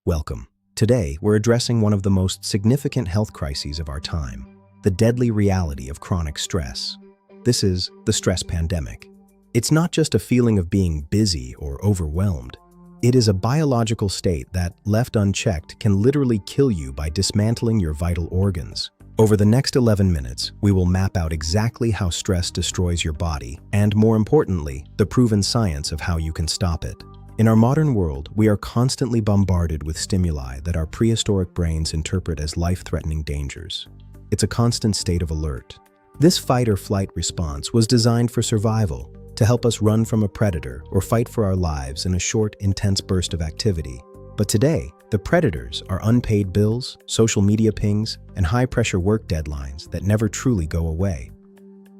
Welcome. Today, we're addressing one of the most significant health crises of our time, the deadly reality of chronic stress. This is the stress pandemic. It's not just a feeling of being busy or overwhelmed. It is a biological state that, left unchecked, can literally kill you by dismantling your vital organs. Over the next 11 minutes, we will map out exactly how stress destroys your body and, more importantly, the proven science of how you can stop it. In our modern world, we are constantly bombarded with stimuli that our prehistoric brains interpret as life-threatening dangers. It's a constant state of alert. This fight-or-flight response was designed for survival, to help us run from a predator or fight for our lives in a short, intense burst of activity. But today, the predators are unpaid bills, social media pings, and high-pressure work deadlines that never truly go away.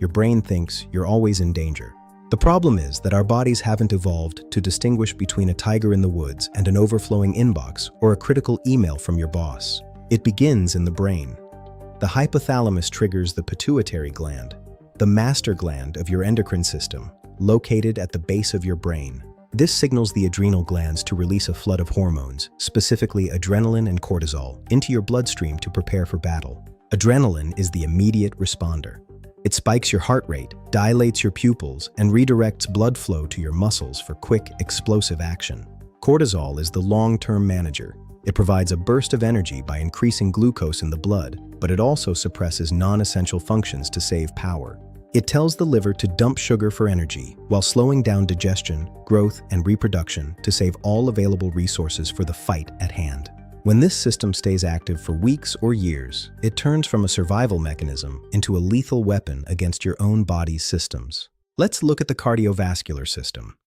Your brain thinks you're always in danger. The problem is that our bodies haven't evolved to distinguish between a tiger in the woods and an overflowing inbox or a critical email from your boss. It begins in the brain. The hypothalamus triggers the pituitary gland, the master gland of your endocrine system, located at the base of your brain. This signals the adrenal glands to release a flood of hormones, specifically adrenaline and cortisol, into your bloodstream to prepare for battle. Adrenaline is the immediate responder. It spikes your heart rate, dilates your pupils, and redirects blood flow to your muscles for quick, explosive action. Cortisol is the long-term manager. It provides a burst of energy by increasing glucose in the blood, but it also suppresses non-essential functions to save power. It tells the liver to dump sugar for energy, while slowing down digestion, growth, and reproduction to save all available resources for the fight at hand. When this system stays active for weeks or years, it turns from a survival mechanism into a lethal weapon against your own body's systems. Let's look at the cardiovascular system.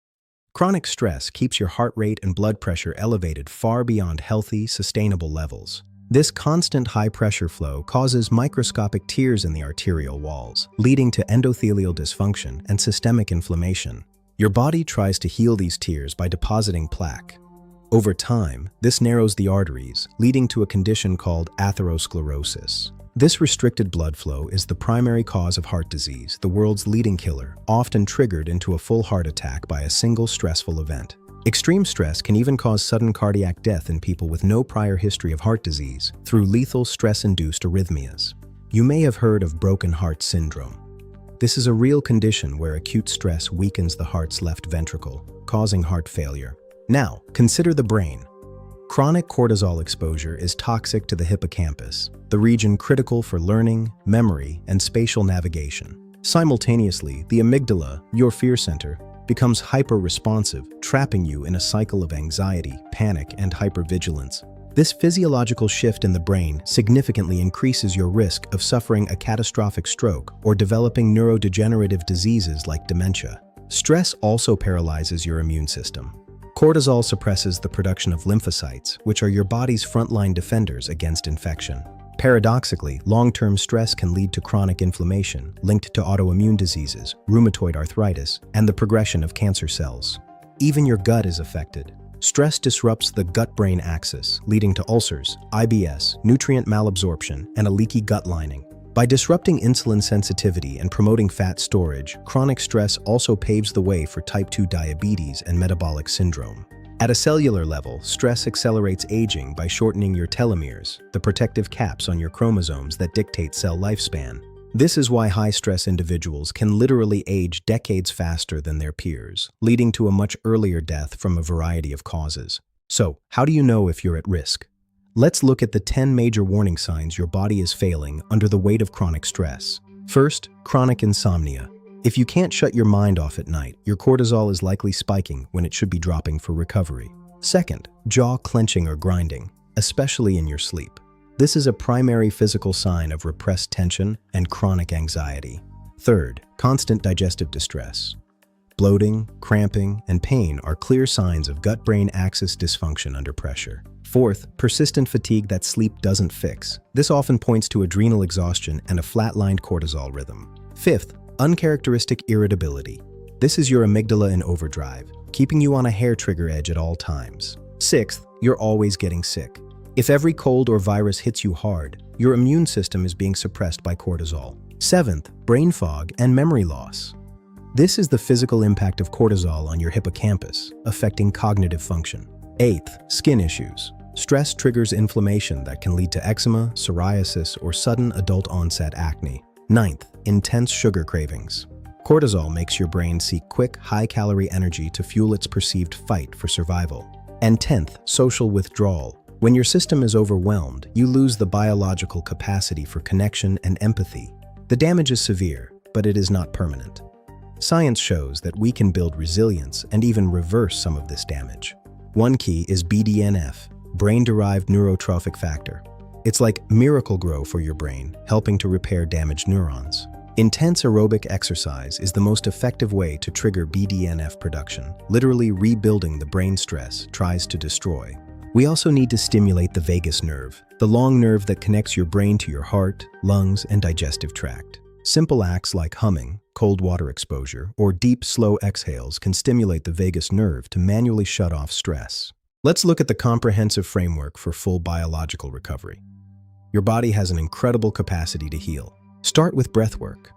Chronic stress keeps your heart rate and blood pressure elevated far beyond healthy, sustainable levels. This constant high-pressure flow causes microscopic tears in the arterial walls, leading to endothelial dysfunction and systemic inflammation. Your body tries to heal these tears by depositing plaque. Over time, this narrows the arteries, leading to a condition called atherosclerosis. This restricted blood flow is the primary cause of heart disease, the world's leading killer, often triggered into a full heart attack by a single stressful event. Extreme stress can even cause sudden cardiac death in people with no prior history of heart disease through lethal stress-induced arrhythmias. You may have heard of broken heart syndrome. This is a real condition where acute stress weakens the heart's left ventricle, causing heart failure. Now, consider the brain. Chronic cortisol exposure is toxic to the hippocampus, the region critical for learning, memory, and spatial navigation. Simultaneously, the amygdala, your fear center, becomes hyper-responsive, trapping you in a cycle of anxiety, panic, and hypervigilance. This physiological shift in the brain significantly increases your risk of suffering a catastrophic stroke or developing neurodegenerative diseases like dementia. Stress also paralyzes your immune system. Cortisol suppresses the production of lymphocytes, which are your body's frontline defenders against infection. Paradoxically, long-term stress can lead to chronic inflammation linked to autoimmune diseases, rheumatoid arthritis, and the progression of cancer cells. Even your gut is affected. Stress disrupts the gut-brain axis, leading to ulcers, IBS, nutrient malabsorption, and a leaky gut lining. By disrupting insulin sensitivity and promoting fat storage, chronic stress also paves the way for type 2 diabetes and metabolic syndrome. At a cellular level, stress accelerates aging by shortening your telomeres, the protective caps on your chromosomes that dictate cell lifespan. This is why high-stress individuals can literally age decades faster than their peers, leading to a much earlier death from a variety of causes. So, how do you know if you're at risk? Let's look at the 10 major warning signs your body is failing under the weight of chronic stress. First, chronic insomnia. If you can't shut your mind off at night, your cortisol is likely spiking when it should be dropping for recovery. Second, jaw clenching or grinding, especially in your sleep. This is a primary physical sign of repressed tension and chronic anxiety. Third, constant digestive distress. Bloating, cramping, and pain are clear signs of gut-brain axis dysfunction under pressure. Fourth, persistent fatigue that sleep doesn't fix. This often points to adrenal exhaustion and a flatlined cortisol rhythm. Fifth, uncharacteristic irritability. This is your amygdala in overdrive, keeping you on a hair trigger edge at all times. Sixth, you're always getting sick. If every cold or virus hits you hard, your immune system is being suppressed by cortisol. Seventh, brain fog and memory loss. This is the physical impact of cortisol on your hippocampus, affecting cognitive function. Eighth, skin issues. Stress triggers inflammation that can lead to eczema, psoriasis, or sudden adult-onset acne. 9th, intense sugar cravings. Cortisol makes your brain seek quick, high-calorie energy to fuel its perceived fight for survival. And 10th, social withdrawal. When your system is overwhelmed, you lose the biological capacity for connection and empathy. The damage is severe, but it is not permanent. Science shows that we can build resilience and even reverse some of this damage. One key is BDNF, brain-derived neurotrophic factor. It's like Miracle-Grow for your brain, helping to repair damaged neurons. Intense aerobic exercise is the most effective way to trigger BDNF production, literally rebuilding the brain stress tries to destroy. We also need to stimulate the vagus nerve, the long nerve that connects your brain to your heart, lungs, and digestive tract. Simple acts like humming, cold water exposure, or deep, slow exhales can stimulate the vagus nerve to manually shut off stress. Let's look at the comprehensive framework for full biological recovery. Your body has an incredible capacity to heal. Start with breath work.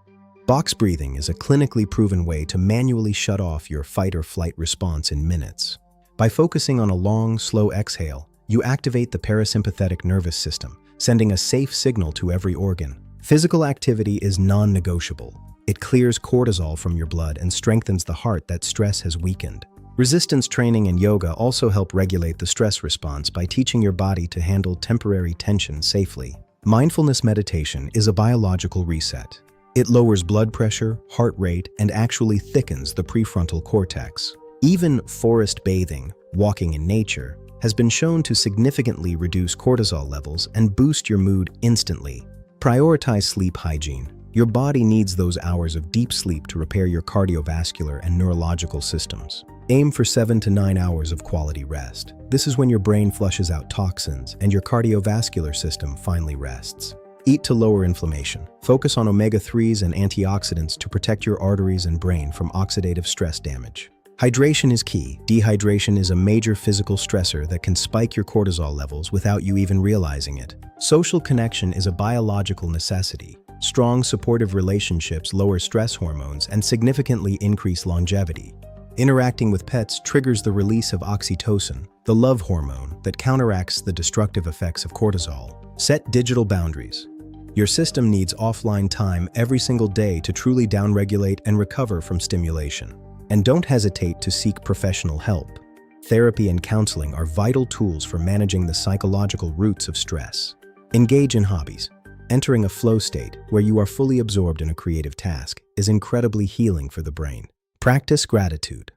Box breathing is a clinically proven way to manually shut off your fight-or-flight response in minutes. By focusing on a long, slow exhale, you activate the parasympathetic nervous system, sending a safe signal to every organ. Physical activity is non-negotiable. It clears cortisol from your blood and strengthens the heart that stress has weakened. Resistance training and yoga also help regulate the stress response by teaching your body to handle temporary tension safely. Mindfulness meditation is a biological reset. It lowers blood pressure, heart rate, and actually thickens the prefrontal cortex. Even forest bathing, walking in nature, has been shown to significantly reduce cortisol levels and boost your mood instantly. Prioritize sleep hygiene. Your body needs those hours of deep sleep to repair your cardiovascular and neurological systems. Aim for 7 to 9 hours of quality rest. This is when your brain flushes out toxins and your cardiovascular system finally rests. Eat to lower inflammation. Focus on omega-3s and antioxidants to protect your arteries and brain from oxidative stress damage. Hydration is key. Dehydration is a major physical stressor that can spike your cortisol levels without you even realizing it. Social connection is a biological necessity. Strong, supportive relationships lower stress hormones and significantly increase longevity. Interacting with pets triggers the release of oxytocin, the love hormone that counteracts the destructive effects of cortisol. Set digital boundaries. Your system needs offline time every single day to truly downregulate and recover from stimulation. And don't hesitate to seek professional help. Therapy and counseling are vital tools for managing the psychological roots of stress. Engage in hobbies. Entering a flow state where you are fully absorbed in a creative task is incredibly healing for the brain. Practice gratitude.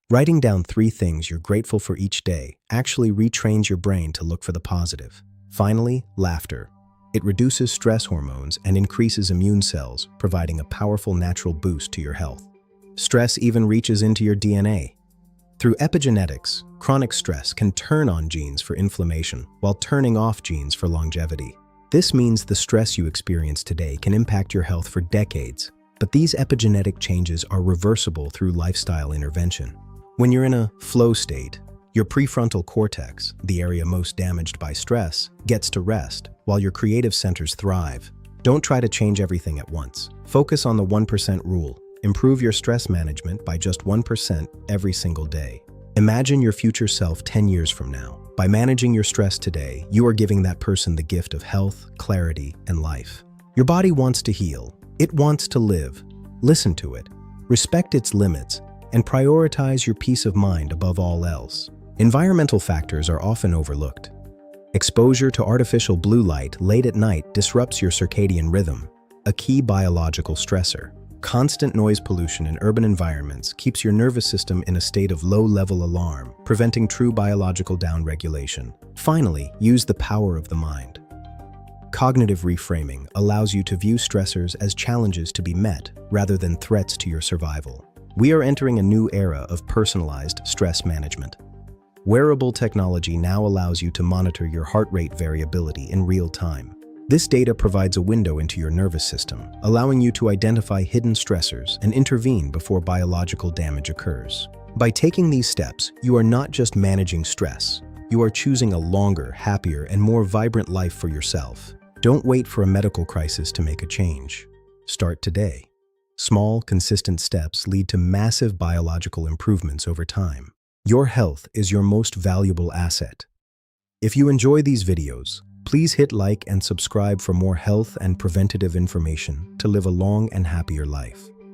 Writing down 3 things you're grateful for each day actually retrains your brain to look for the positive. Finally, laughter. It reduces stress hormones and increases immune cells, providing a powerful natural boost to your health. Stress even reaches into your DNA. Through epigenetics, chronic stress can turn on genes for inflammation while turning off genes for longevity. This means the stress you experience today can impact your health for decades, but these epigenetic changes are reversible through lifestyle intervention. When you're in a flow state, your prefrontal cortex, the area most damaged by stress, gets to rest, while your creative centers thrive. Don't try to change everything at once. Focus on the 1% rule. Improve your stress management by just 1% every single day. Imagine your future self 10 years from now. By managing your stress today, you are giving that person the gift of health, clarity, and life. Your body wants to heal. It wants to live. Listen to it. Respect its limits, and prioritize your peace of mind above all else. Environmental factors are often overlooked. Exposure to artificial blue light late at night disrupts your circadian rhythm, a key biological stressor. Constant noise pollution in urban environments keeps your nervous system in a state of low-level alarm, preventing true biological downregulation. Finally, use the power of the mind. Cognitive reframing allows you to view stressors as challenges to be met rather than threats to your survival. We are entering a new era of personalized stress management. Wearable technology now allows you to monitor your heart rate variability in real time. This data provides a window into your nervous system, allowing you to identify hidden stressors and intervene before biological damage occurs. By taking these steps, you are not just managing stress, you are choosing a longer, happier, and more vibrant life for yourself. Don't wait for a medical crisis to make a change. Start today. Small, consistent steps lead to massive biological improvements over time. Your health is your most valuable asset. If you enjoy these videos, please hit like and subscribe for more health and preventative information to live a long and happier life.